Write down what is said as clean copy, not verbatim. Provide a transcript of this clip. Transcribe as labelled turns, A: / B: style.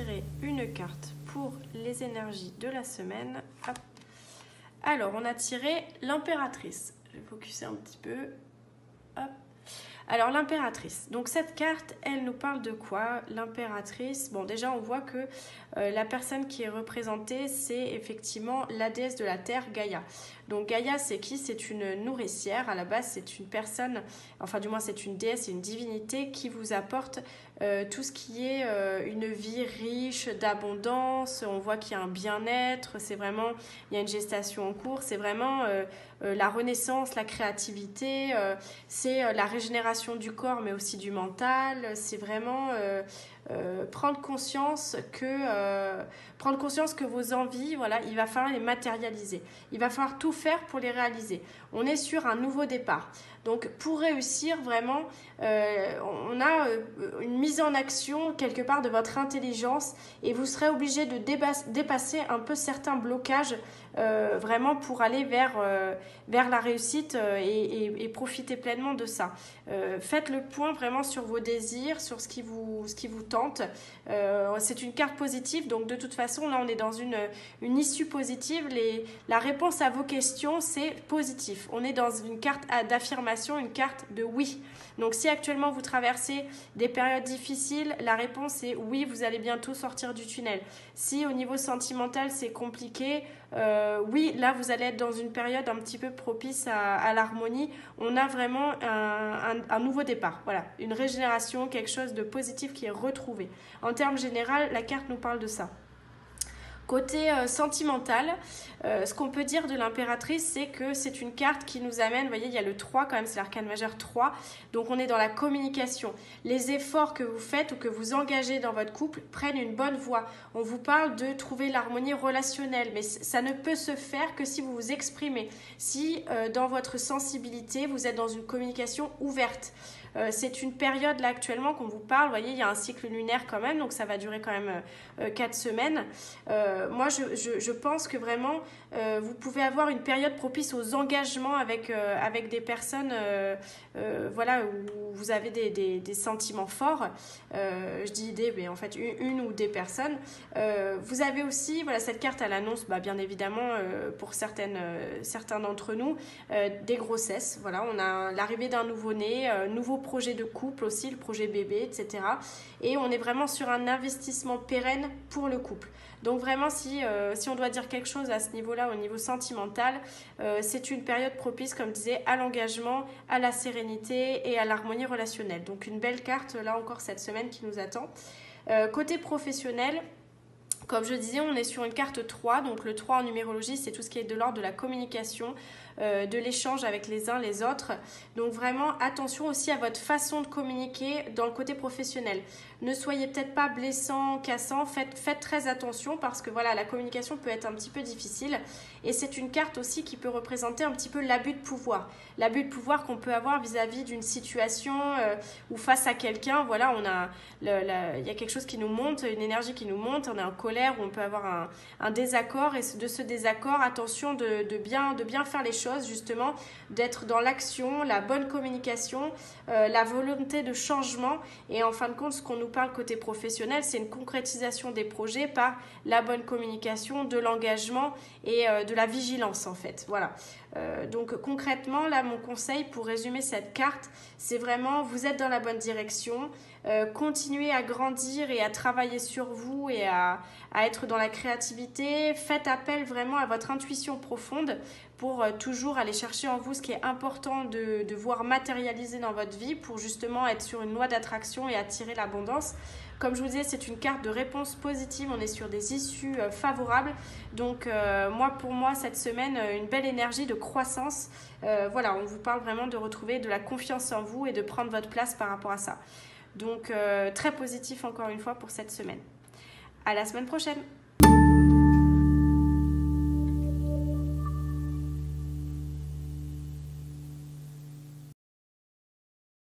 A: tirer une carte pour les énergies de la semaine. Hop. Alors, on a tiré l'impératrice. Je vais focuser un petit peu. Hop. Alors, l'impératrice. Donc, cette carte, elle nous parle de quoi? L'impératrice, bon, déjà, on voit que la personne qui est représentée, c'est effectivement la déesse de la Terre, Gaïa. Donc, Gaïa, c'est qui? C'est une nourricière. À la base, c'est une personne, enfin, du moins, c'est une déesse, c'est une divinité qui vous apporte tout ce qui est une vie riche, d'abondance. On voit qu'il y a un bien-être. C'est vraiment, il y a une gestation en cours. C'est vraiment la renaissance, la créativité. C'est la régénération du corps, mais aussi du mental. C'est vraiment prendre conscience que vos envies, voilà, il va falloir les matérialiser. Il va falloir tout faire pour les réaliser. On est sur un nouveau départ. Donc, pour réussir vraiment, on a une mise en action quelque part de votre intelligence et vous serez obligé de dépasser un peu certains blocages vraiment pour aller vers la réussite et profiter pleinement de ça. Faites le point vraiment sur vos désirs, sur ce qui vous tente. C'est une carte positive, donc de toute façon, là, on est dans une issue positive. La réponse à vos questions, c'est positif. On est dans une carte d'affirmation, une carte de oui. Donc, si actuellement vous traversez des périodes difficiles, la réponse est oui, vous allez bientôt sortir du tunnel. Si au niveau sentimental, c'est compliqué, oui, là, vous allez être dans une période un petit peu propice à l'harmonie. On a vraiment un nouveau départ, voilà, une régénération, quelque chose de positif qui est retrouvé. En termes généraux, la carte nous parle de ça. Côté sentimental, ce qu'on peut dire de l'impératrice, c'est que c'est une carte qui nous amène, vous voyez, il y a le 3 quand même, c'est l'arcane majeur 3, donc on est dans la communication. Les efforts que vous faites ou que vous engagez dans votre couple prennent une bonne voie. On vous parle de trouver l'harmonie relationnelle, mais ça ne peut se faire que si vous vous exprimez, si dans votre sensibilité, vous êtes dans une communication ouverte. C'est une période là actuellement qu'on vous parle, vous voyez, il y a un cycle lunaire quand même, donc ça va durer quand même 4 semaines. Moi, je pense que vraiment, vous pouvez avoir une période propice aux engagements avec des personnes voilà, où vous avez des sentiments forts. Je dis des, mais en fait, une ou des personnes. Vous avez aussi, voilà, cette carte, elle annonce, bien évidemment, pour certains d'entre nous, des grossesses. Voilà, on a l'arrivée d'un nouveau-né, nouveau projet de couple aussi, le projet bébé, etc. Et on est vraiment sur un investissement pérenne pour le couple. Donc vraiment, si on doit dire quelque chose à ce niveau-là, au niveau sentimental, c'est une période propice, comme je disais, à l'engagement, à la sérénité et à l'harmonie relationnelle. Donc une belle carte, là encore, cette semaine qui nous attend. Côté professionnel, comme je disais, on est sur une carte 3, donc le 3 en numérologie, c'est tout ce qui est de l'ordre de la communication, de l'échange avec les uns les autres. Donc vraiment, attention aussi à votre façon de communiquer dans le côté professionnel. Ne soyez peut-être pas blessant, cassant, faites très attention parce que voilà, la communication peut être un petit peu difficile. Et c'est une carte aussi qui peut représenter un petit peu l'abus de pouvoir. L'abus de pouvoir qu'on peut avoir vis-à-vis d'une situation ou face à quelqu'un. Voilà, il y a quelque chose qui nous monte, une énergie qui nous monte, on est en colère, ou on peut avoir un désaccord. Et de ce désaccord, attention de bien faire les choses, justement, d'être dans l'action, la bonne communication, la volonté de changement. Et en fin de compte, ce qu'on nous parle côté professionnel, c'est une concrétisation des projets par la bonne communication, de l'engagement et de la vigilance, en fait. Voilà. Donc concrètement, là, mon conseil pour résumer cette carte, c'est vraiment, vous êtes dans la bonne direction, continuez à grandir et à travailler sur vous et à être dans la créativité. Faites appel vraiment à votre intuition profonde pour toujours aller chercher en vous ce qui est important de voir matérialiser dans votre vie pour justement être sur une loi d'attraction et attirer l'abondance. Comme je vous disais, c'est une carte de réponse positive, on est sur des issues favorables. Donc pour moi, cette semaine, une belle énergie de croissance. Voilà, on vous parle vraiment de retrouver de la confiance en vous et de prendre votre place par rapport à ça. Donc très positif encore une fois pour cette semaine. À la semaine prochaine.